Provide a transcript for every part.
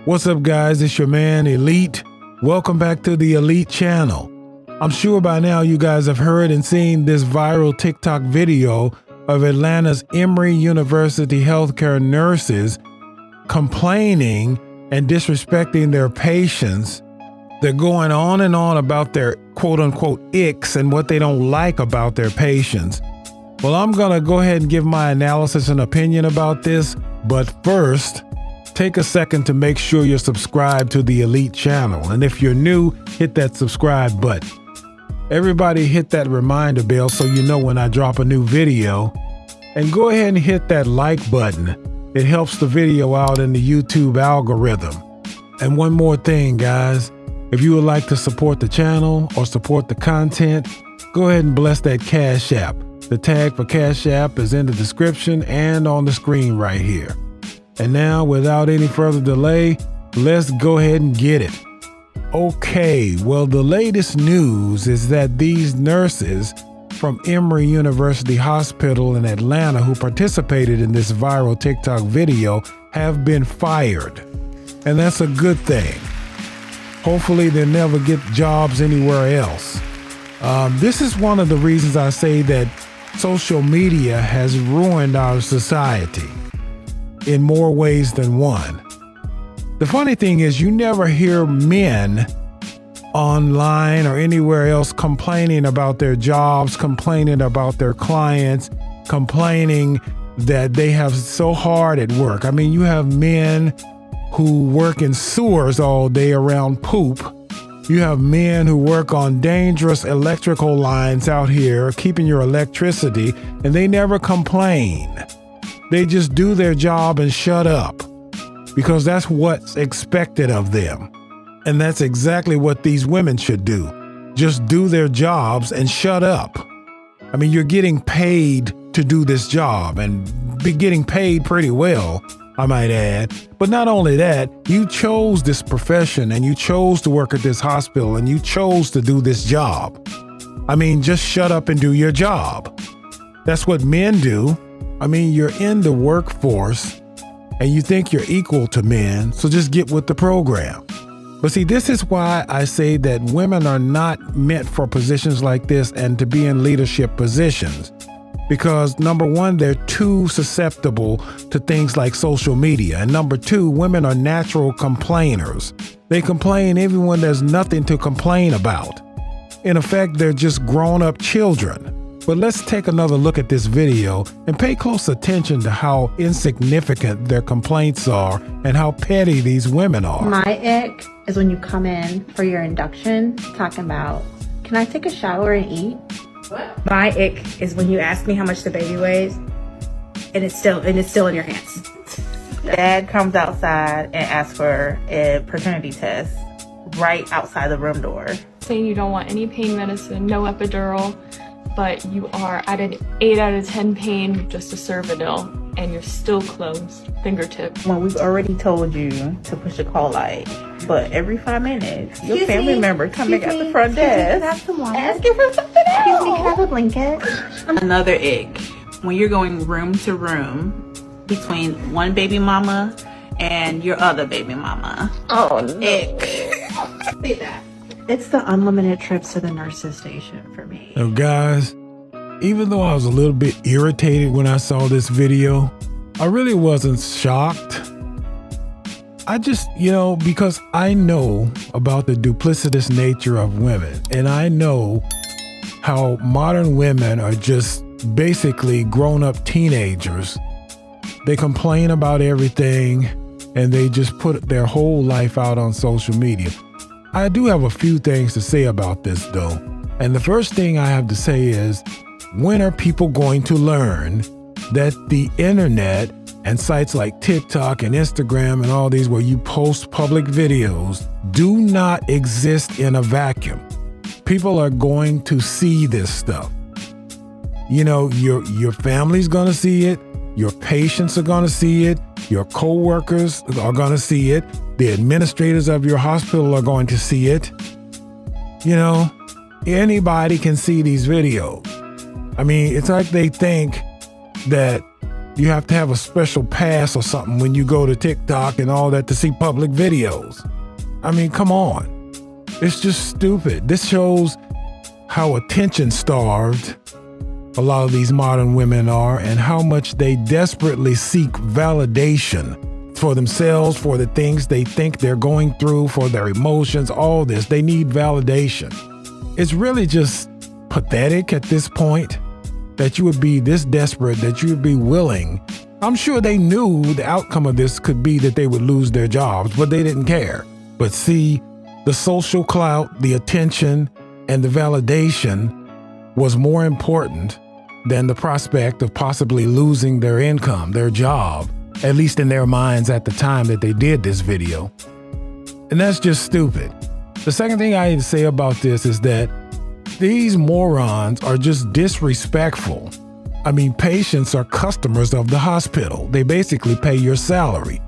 What's up, guys? It's your man, Elite. Welcome back to the Elite channel. I'm sure by now you guys have heard and seen this viral TikTok video of Atlanta's Emory University healthcare nurses complaining and disrespecting their patients. They're going on and on about their quote-unquote icks and what they don't like about their patients. Well, I'm going to go ahead and give my analysis and opinion about this, but first, take a second to make sure you're subscribed to the Elite channel. And if you're new, hit that subscribe button. Everybody hit that reminder bell so you know when I drop a new video. And go ahead and hit that like button. It helps the video out in the YouTube algorithm. And one more thing, guys. If you would like to support the channel or support the content, go ahead and bless that CashApp. The tag for CashApp is in the description and on the screen right here. And now, without any further delay, let's go ahead and get it. Okay, well, the latest news is that these nurses from Emory University Hospital in Atlanta who participated in this viral TikTok video have been fired. And that's a good thing. Hopefully they'll never get jobs anywhere else. This is one of the reasons I say that social media has ruined our society in more ways than one. The funny thing is you never hear men online or anywhere else complaining about their jobs, complaining about their clients, complaining that they have so hard at work. I mean, you have men who work in sewers all day around poop. You have men who work on dangerous electrical lines out here, keeping your electricity, and they never complain. They just do their job and shut up because that's what's expected of them. And that's exactly what these women should do. Just do their jobs and shut up. I mean, you're getting paid to do this job and be getting paid pretty well, I might add. But not only that, you chose this profession and you chose to work at this hospital and you chose to do this job. I mean, just shut up and do your job. That's what men do. I mean, you're in the workforce and you think you're equal to men, so just get with the program. But see, this is why I say that women are not meant for positions like this and to be in leadership positions. Because number one, they're too susceptible to things like social media. And number two, women are natural complainers. They complain even when there's nothing to complain about. In effect, they're just grown-up children. But let's take another look at this video and pay close attention to how insignificant their complaints are and how petty these women are. My ick is when you come in for your induction talking about, can I take a shower and eat? What? My ick is when you ask me how much the baby weighs and it's still in your hands. Dad comes outside and asks for a paternity test right outside the room door. Saying you don't want any pain medicine, no epidural, but you are at an 8 out of 10 pain just to Servanil, and you're still closed, fingertip. When we've already told you to push a call light, but every 5 minutes, your family member coming at the front desk asking for something else. Excuse me, can I have a blanket? Another ick, when you're going room to room between one baby mama and your other baby mama. Oh, no. Ick. Say that. It's the unlimited trips to the nurse's station for me. Now, guys, even though I was a little bit irritated when I saw this video, I really wasn't shocked. I just, because I know about the duplicitous nature of women, and I know how modern women are just basically grown-up teenagers. They complain about everything, and they just put their whole life out on social media. I do have a few things to say about this, though. And the first thing I have to say is, when are people going to learn that the internet and sites like TikTok and Instagram and all these where you post public videos do not exist in a vacuum? People are going to see this stuff. Your family's going to see it. Your patients are going to see it. Your co-workers are going to see it. The administrators of your hospital are going to see it. Anybody can see these videos. I mean, it's like they think that you have to have a special pass or something when you go to TikTok and all that to see public videos. I mean, come on. It's just stupid. This shows how attention starved a lot of these modern women are and how much they desperately seek validation for themselves, for the things they think they're going through, for their emotions, all this. They need validation. It's really just pathetic at this point that you would be this desperate, that you would be willing. I'm sure they knew the outcome of this could be that they would lose their jobs, but they didn't care. But see, the social clout, the attention, and the validation was more important than the prospect of possibly losing their income, their job, at least in their minds at the time that they did this video. And that's just stupid. The second thing I need to say about this is that these morons are just disrespectful. I mean, patients are customers of the hospital. They basically pay your salary.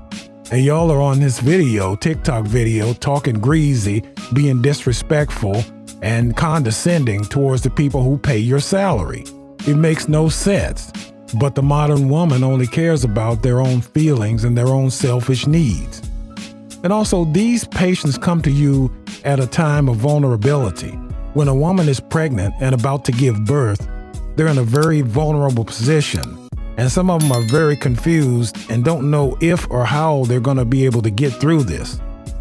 And y'all are on this video, TikTok video, talking greasy, being disrespectful and condescending towards the people who pay your salary. It makes no sense. But the modern woman only cares about their own feelings and their own selfish needs. And also, these patients come to you at a time of vulnerability. When a woman is pregnant and about to give birth, they're in a very vulnerable position. And some of them are very confused and don't know if or how they're going to be able to get through this.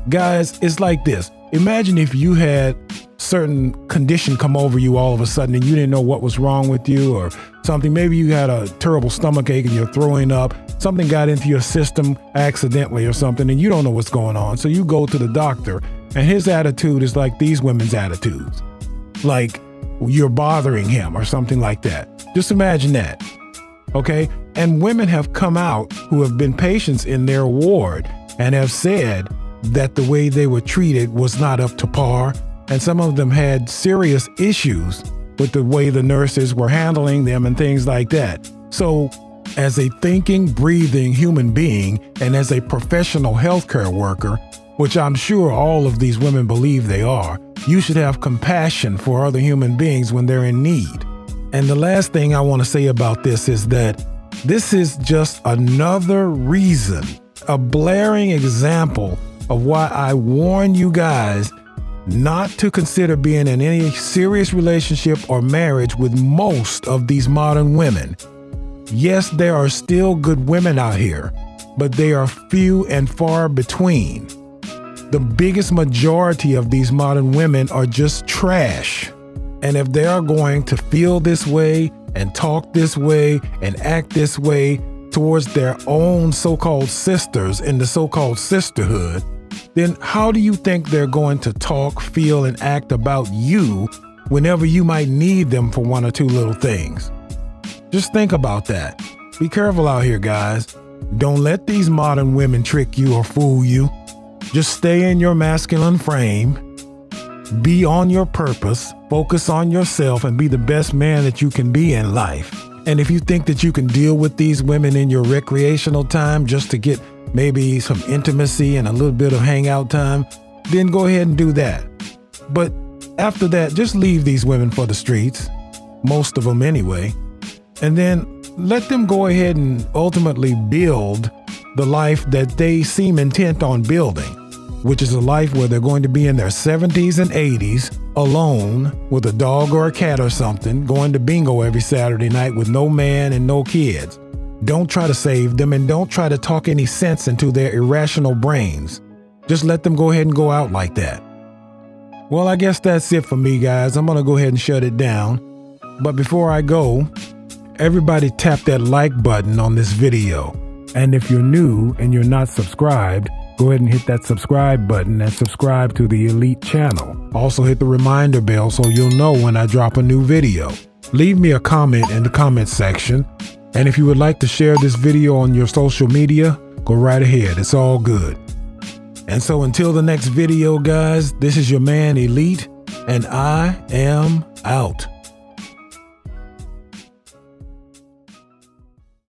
Guys, it's like this. Imagine if you had certain condition come over you all of a sudden and you didn't know what was wrong with you or something. Maybe you had a terrible stomach ache and you're throwing up. Something got into your system accidentally or something and you don't know what's going on. So you go to the doctor and his attitude is like these women's attitudes. Like you're bothering him or something like that. Just imagine that. Okay? And women have come out who have been patients in their ward and have said that the way they were treated was not up to par. And some of them had serious issues with the way the nurses were handling them and things like that. So as a thinking, breathing human being and as a professional healthcare worker, which I'm sure all of these women believe they are, you should have compassion for other human beings when they're in need. And the last thing I want to say about this is that this is just another reason, a blaring example of why I warn you guys not to consider being in any serious relationship or marriage with most of these modern women. Yes, there are still good women out here, but they are few and far between. The biggest majority of these modern women are just trash. And if they are going to feel this way and talk this way and act this way towards their own so-called sisters in the so-called sisterhood, then how do you think they're going to talk, feel, and act about you whenever you might need them for one or two little things? Just think about that. Be careful out here, guys. Don't let these modern women trick you or fool you. Just stay in your masculine frame. Be on your purpose. Focus on yourself and be the best man that you can be in life. And if you think that you can deal with these women in your recreational time just to get maybe some intimacy and a little bit of hangout time, then go ahead and do that. But after that, just leave these women for the streets, most of them anyway, and then let them go ahead and ultimately build the life that they seem intent on building, which is a life where they're going to be in their 70s and 80s alone with a dog or a cat or something, going to bingo every Saturday night with no man and no kids. Don't try to save them and don't try to talk any sense into their irrational brains. Just let them go ahead and go out like that. Well, I guess that's it for me, guys. I'm going to go ahead and shut it down. But before I go, everybody tap that like button on this video. And if you're new and you're not subscribed, go ahead and hit that subscribe button and subscribe to the Elite channel. Also hit the reminder bell so you'll know when I drop a new video. Leave me a comment in the comment section. And if you would like to share this video on your social media, go right ahead. It's all good. And so until the next video, guys, this is your man Elite, and I am out.